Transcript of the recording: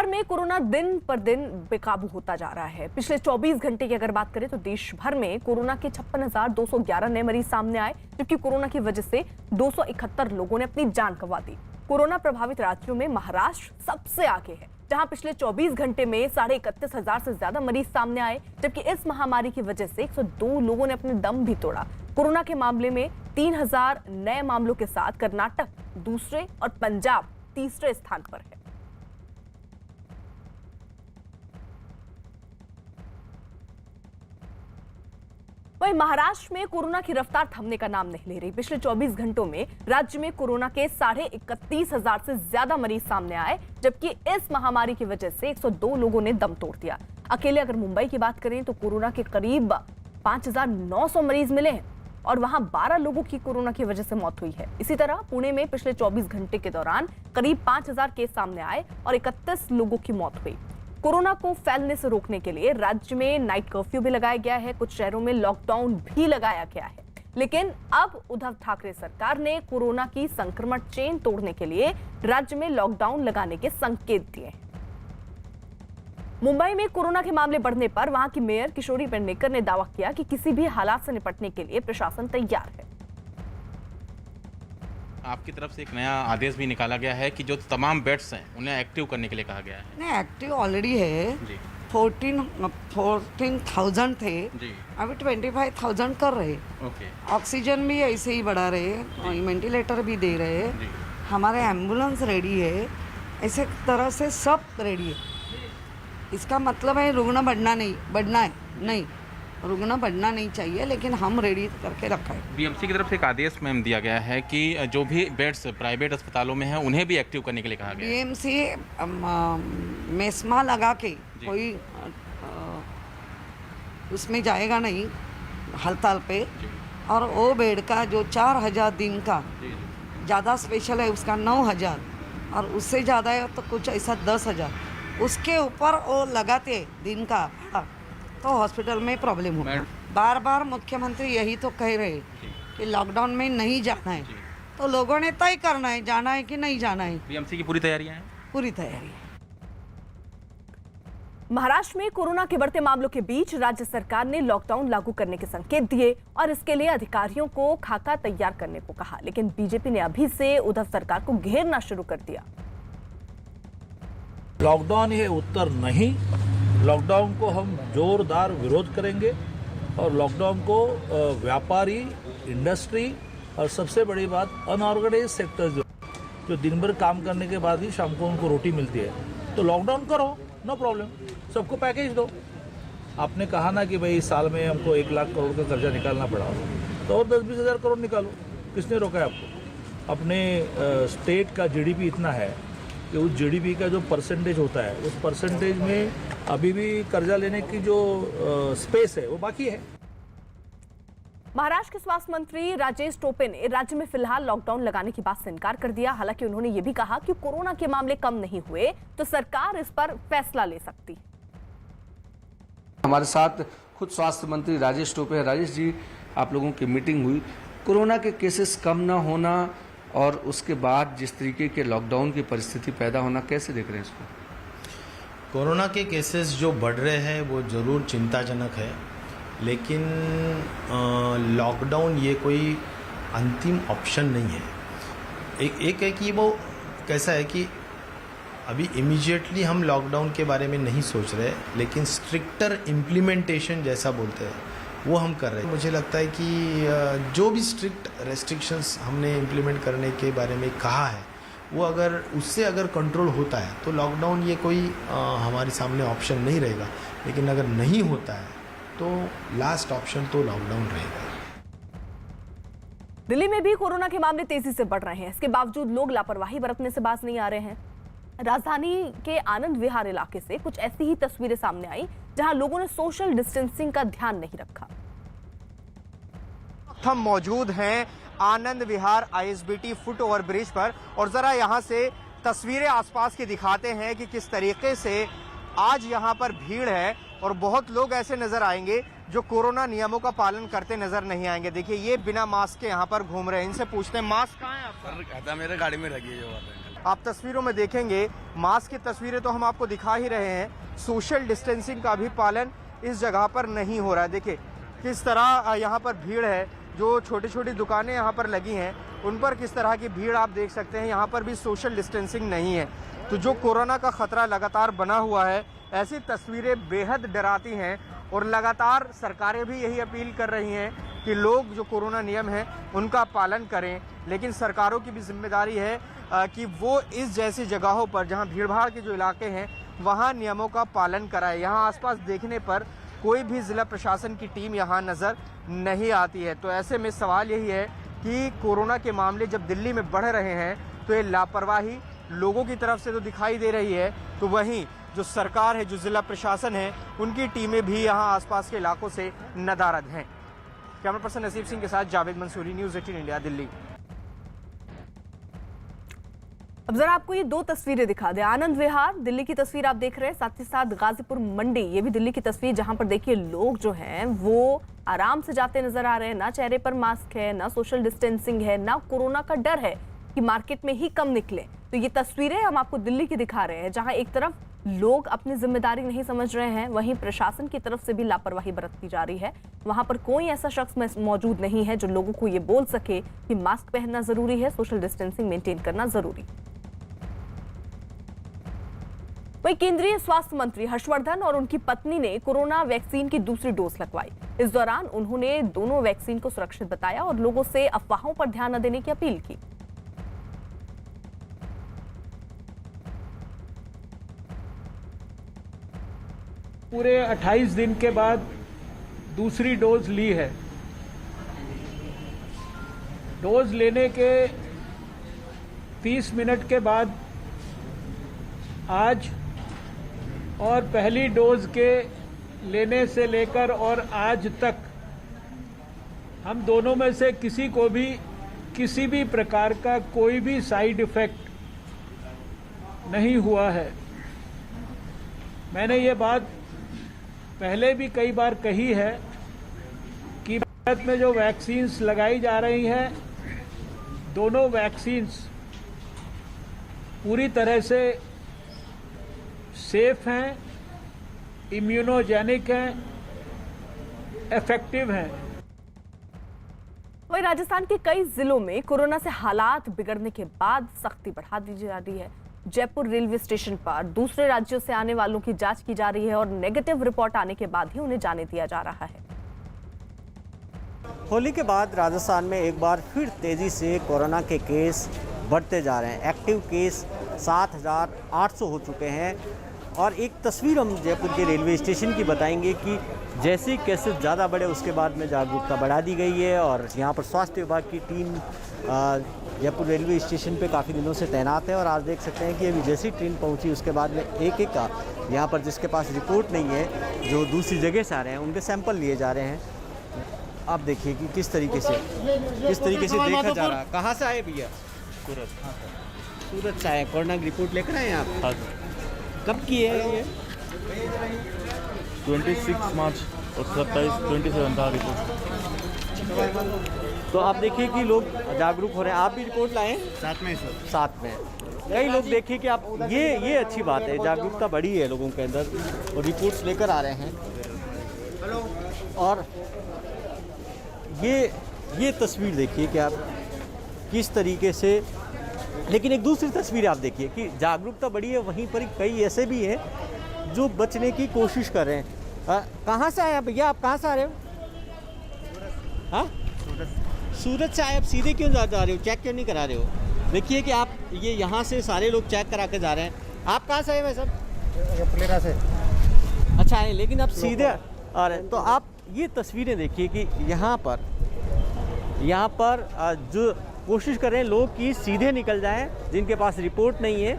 भर में कोरोना दिन पर दिन बेकाबू होता जा रहा है। पिछले 24 घंटे की अगर बात करें तो देश भर में कोरोना के 56,211 नए मरीज सामने आए, जबकि कोरोना की वजह से 271 लोगों ने अपनी जान गंवा दी। कोरोना प्रभावित राज्यों में महाराष्ट्र सबसे आगे है, जहां पिछले 24 घंटे में 31,500 से ज्यादा मरीज सामने आए, जबकि इस महामारी की वजह से 102 लोगों ने अपने दम भी तोड़ा। कोरोना के मामले में 3,000 नए मामलों के साथ कर्नाटक दूसरे और पंजाब तीसरे स्थान पर है। वहीं महाराष्ट्र में कोरोना की रफ्तार थमने का नाम नहीं ले रही। पिछले 24 घंटों में राज्य में कोरोना के 31,500 से ज्यादा मरीज सामने आए, जबकि इस महामारी की वजह से 102 लोगों ने दम तोड़ दिया। अकेले अगर मुंबई की बात करें तो कोरोना के करीब 5,900 मरीज मिले हैं और वहां 12 लोगों की कोरोना की वजह से मौत हुई है। इसी तरह पुणे में पिछले 24 घंटे के दौरान करीब 5,000 केस सामने आए और 31 लोगों की मौत हुई। कोरोना को फैलने से रोकने के लिए राज्य में नाइट कर्फ्यू भी लगाया गया है, कुछ शहरों में लॉकडाउन भी लगाया गया है। लेकिन अब उद्धव ठाकरे सरकार ने कोरोना की संक्रमण चेन तोड़ने के लिए राज्य में लॉकडाउन लगाने के संकेत दिए हैं। मुंबई में कोरोना के मामले बढ़ने पर वहां की मेयर किशोरी पेडनेकर ने दावा किया कि किसी भी हालात से निपटने के लिए प्रशासन तैयार है। आपकी तरफ से एक नया आदेश भी निकाला गया है कि जो तमाम बेड्स हैं उन्हें एक्टिव करने के लिए कहा गया है। नहीं, एक्टिव ऑलरेडी है जी। 14,000 थे जी। अभी 25,000 कर रहे। ओके। ऑक्सीजन भी ऐसे ही बढ़ा रहे, वेंटिलेटर भी दे रहे, हमारे एम्बुलेंस रेडी है, ऐसे तरह से सब रेडी है। इसका मतलब है रुग्ण बढ़ना नहीं, रुग्ण बढ़ना नहीं चाहिए, लेकिन हम रेडी करके रखा है। बीएमसी की तरफ से एक आदेश मैम दिया गया है कि जो भी बेड्स प्राइवेट अस्पतालों में हैं उन्हें भी एक्टिव करने के लिए कहा गया है। बीएमसी मेस्मा लगा के कोई उसमें जाएगा नहीं हड़ताल पे, और वो बेड का जो 4,000 दिन का ज़्यादा स्पेशल है उसका 9,000, और उससे ज़्यादा है तो कुछ ऐसा 10,000, उसके ऊपर वो लगाते दिन का तो हॉस्पिटल में प्रॉब्लम होगा। बार बार मुख्यमंत्री यही तो कह रहे कि लॉकडाउन में नहीं जाना है, तो लोगों ने तय करना है जाना है कि नहीं जाना है। बीएमसी की पूरी तैयारियां हैं? पूरी तैयारी है। महाराष्ट्र में कोरोना के बढ़ते मामलों के बीच राज्य सरकार ने लॉकडाउन लागू करने के संकेत दिए और इसके लिए अधिकारियों को खाका तैयार करने को कहा, लेकिन बीजेपी ने अभी से उद्धव सरकार को घेरना शुरू कर दिया। लॉकडाउन ये उत्तर नहीं, लॉकडाउन को हम जोरदार विरोध करेंगे और लॉकडाउन को व्यापारी, इंडस्ट्री और सबसे बड़ी बात अनऑर्गेनाइज सेक्टर जो दिन भर काम करने के बाद ही शाम को उनको रोटी मिलती है, तो लॉकडाउन करो, नो प्रॉब्लम, सबको पैकेज दो। आपने कहा ना कि भाई साल में हमको 1 लाख करोड़ का कर्जा निकालना पड़ा, तो और 10-20 हज़ार करोड़ निकालो, किसने रोका है आपको? अपने स्टेट का जीडीपी इतना है कि उस जीडीपी का जो परसेंटेज होता है उस परसेंटेज में अभी भी कर्जा लेने की जो स्पेस है वो बाकी है। महाराष्ट्र के स्वास्थ्य मंत्री राजेश टोपे ने राज्य में फिलहाल लॉकडाउन लगाने की बात से इनकार कर दिया। हालांकि उन्होंने ये भी कहा कि कोरोना के मामले कम नहीं हुए तो सरकार इस पर फैसला ले सकती। हमारे साथ खुद स्वास्थ्य मंत्री राजेश टोपे है। राजेश जी, आप लोगों की मीटिंग हुई, कोरोना के केसेस कम ना होना और उसके बाद जिस तरीके के लॉकडाउन की परिस्थिति पैदा होना, कैसे देख रहे हैं इसको? कोरोना के केसेस जो बढ़ रहे हैं वो ज़रूर चिंताजनक है, लेकिन लॉकडाउन ये कोई अंतिम ऑप्शन नहीं है। एक है कि वो कैसा है कि अभी इमीडिएटली हम लॉकडाउन के बारे में नहीं सोच रहे, लेकिन स्ट्रिक्टर इम्प्लीमेंटेशन जैसा बोलते हैं वो हम कर रहे हैं। मुझे लगता है कि जो भी स्ट्रिक्ट रेस्ट्रिक्शंस हमने इम्प्लीमेंट करने के बारे में कहा है वो अगर उससे कंट्रोल होता है तो लॉकडाउन ये कोई हमारे सामने ऑप्शन नहीं रहेगा, लेकिन अगर नहीं होता है तो लास्ट ऑप्शन तो लॉकडाउन रहेगा। दिल्ली में भी कोरोना के मामले तेजी से बढ़ रहे हैं, इसके बावजूद लोग लापरवाही बरतने से बाज नहीं आ रहे हैं। राजधानी के आनंद विहार इलाके से कुछ ऐसी ही तस्वीरें सामने आई जहां लोगों ने सोशल डिस्टेंसिंग का ध्यान नहीं रखा। हम मौजूद हैं Anand Vihar ISBT foot over bridge पर और जरा यहां से तस्वीरें आसपास की दिखाते हैं कि किस तरीके से आज यहां पर भीड़ है और बहुत लोग ऐसे नजर आएंगे जो कोरोना नियमों का पालन करते नजर नहीं आएंगे। देखिए ये बिना मास्क के यहाँ पर घूम रहे हैं, इनसे पूछते हैं मास्क कहाँ है आपका? मेरे गाड़ी में लगी है जो बात है। आप तस्वीरों में देखेंगे, मास्क की तस्वीरें तो हम आपको दिखा ही रहे हैं, सोशल डिस्टेंसिंग का भी पालन इस जगह पर नहीं हो रहा है। देखिए किस तरह यहाँ पर भीड़ है, जो छोटी छोटी दुकानें यहाँ पर लगी हैं उन पर किस तरह की भीड़ आप देख सकते हैं। यहाँ पर भी सोशल डिस्टेंसिंग नहीं है, तो जो कोरोना का खतरा लगातार बना हुआ है, ऐसी तस्वीरें बेहद डराती हैं। और लगातार सरकारें भी यही अपील कर रही हैं कि लोग जो कोरोना नियम हैं उनका पालन करें, लेकिन सरकारों की भी जिम्मेदारी है कि वो इस जैसी जगहों पर जहां भीड़भाड़ के जो इलाके हैं वहां नियमों का पालन कराएं। यहां आसपास देखने पर कोई भी ज़िला प्रशासन की टीम यहां नज़र नहीं आती है। तो ऐसे में सवाल यही है कि कोरोना के मामले जब दिल्ली में बढ़ रहे हैं तो ये लापरवाही लोगों की तरफ से तो दिखाई दे रही है, तो वहीं जो सरकार है, जो ज़िला प्रशासन है, उनकी टीमें भी यहाँ आसपास के इलाकों से नदारद हैं। कैमरा पर्सन नसीब सिंह के साथ जावेद मंसूरी, न्यूज़ 18 इंडिया, दिल्ली। अब जरा आपको ये दो तस्वीरें दिखा दें। आनंद विहार दिल्ली की तस्वीर आप देख रहे हैं, साथ ही साथ गाजीपुर मंडी ये भी दिल्ली की तस्वीर, जहां पर देखिए लोग जो हैं वो आराम से जाते नजर आ रहे हैं। ना चेहरे पर मास्क है, ना सोशल डिस्टेंसिंग है, ना कोरोना का डर है कि मार्केट में ही कम निकले। तो ये तस्वीरें हम आपको दिल्ली की दिखा रहे हैं, जहां एक तरफ लोग अपनी जिम्मेदारी नहीं समझ रहे हैं, वहीं प्रशासन की तरफ से भी लापरवाही बरतती जा रही है। वहां पर कोई ऐसा शख्स मौजूद नहीं है जो लोगों को ये बोल सके कि मास्क पहनना जरूरी है, सोशल डिस्टेंसिंग मेंटेन करना जरूरी। वहीं केंद्रीय स्वास्थ्य मंत्री हर्षवर्धन और उनकी पत्नी ने कोरोना वैक्सीन की दूसरी डोज लगवाई। इस दौरान उन्होंने दोनों वैक्सीन को सुरक्षित बताया और लोगों से अफवाहों पर ध्यान न देने की अपील की। पूरे 28 दिन के बाद दूसरी डोज ली है। डोज लेने के 30 मिनट के बाद आज और पहली डोज के लेने से लेकर और आज तक हम दोनों में से किसी को भी किसी भी प्रकार का कोई भी साइड इफेक्ट नहीं हुआ है। मैंने ये बात पहले भी कई बार कही है कि भारत में जो वैक्सीन्स लगाई जा रही हैं, दोनों वैक्सीन्स पूरी तरह से सेफ हैं, इम्यूनोजेनिक हैं, इफेक्टिव हैं। वहीं राजस्थान के कई जिलों में कोरोना से हालात बिगड़ने के बाद सख्ती बढ़ा दी जा रही है। जयपुर रेलवे स्टेशन पर दूसरे राज्यों से आने वालों की जांच की जा रही है और नेगेटिव रिपोर्ट आने के बाद ही उन्हें जाने दिया जा रहा है। होली के बाद राजस्थान में एक बार फिर तेजी से कोरोना के केस बढ़ते जा रहे हैं। एक्टिव केस 7,800 हो चुके हैं और एक तस्वीर हम जयपुर के रेलवे स्टेशन की बताएंगे कि जैसे ही केसेस ज़्यादा बढ़े उसके बाद में जागरूकता बढ़ा दी गई है और यहाँ पर स्वास्थ्य विभाग की टीम जयपुर रेलवे स्टेशन पे काफ़ी दिनों से तैनात है। और आज देख सकते हैं कि अभी जैसी ट्रेन पहुंची उसके बाद में एक एक का यहाँ पर जिसके पास रिपोर्ट नहीं है, जो दूसरी जगह से आ रहे हैं, उनके सैंपल लिए जा रहे हैं। आप देखिए कि किस तरीके से देखा जा रहा है। कहाँ से आए भैया? सूरत से आए। कोरोना की रिपोर्ट लेकर आए आप? कब की है ये? 26 मार्च और 27 था रिपोर्ट। तो आप देखिए कि लोग जागरूक हो रहे हैं। आप भी रिपोर्ट लाएं? साथ में कई लोग देखिए कि आप ये अच्छी बात है, जागरूकता बढ़ी है लोगों के अंदर और रिपोर्ट्स लेकर आ रहे हैं। और ये तस्वीर देखिए कि आप किस तरीके से, लेकिन एक दूसरी तस्वीर आप देखिए कि जागरूकता बढ़ी है, वहीं पर कई ऐसे भी हैं जो बचने की कोशिश कर रहे हैं। कहाँ से आए भैया? आप कहाँ से आ रहे हो? हाँ, सूरत से आए। आप सीधे क्यों जा रहे हो? चेक क्यों नहीं करा रहे हो? देखिए कि आप ये यहाँ से सारे लोग चेक करा के जा रहे हैं। आप कहाँ से आए भाई साहब? फुलेरा से। अच्छा है, लेकिन आप सीधे आ रहे हैं। तो आप ये तस्वीरें देखिए कि यहाँ पर जो कोशिश कर रहे हैं लोग कि सीधे निकल जाएं, जिनके पास रिपोर्ट नहीं है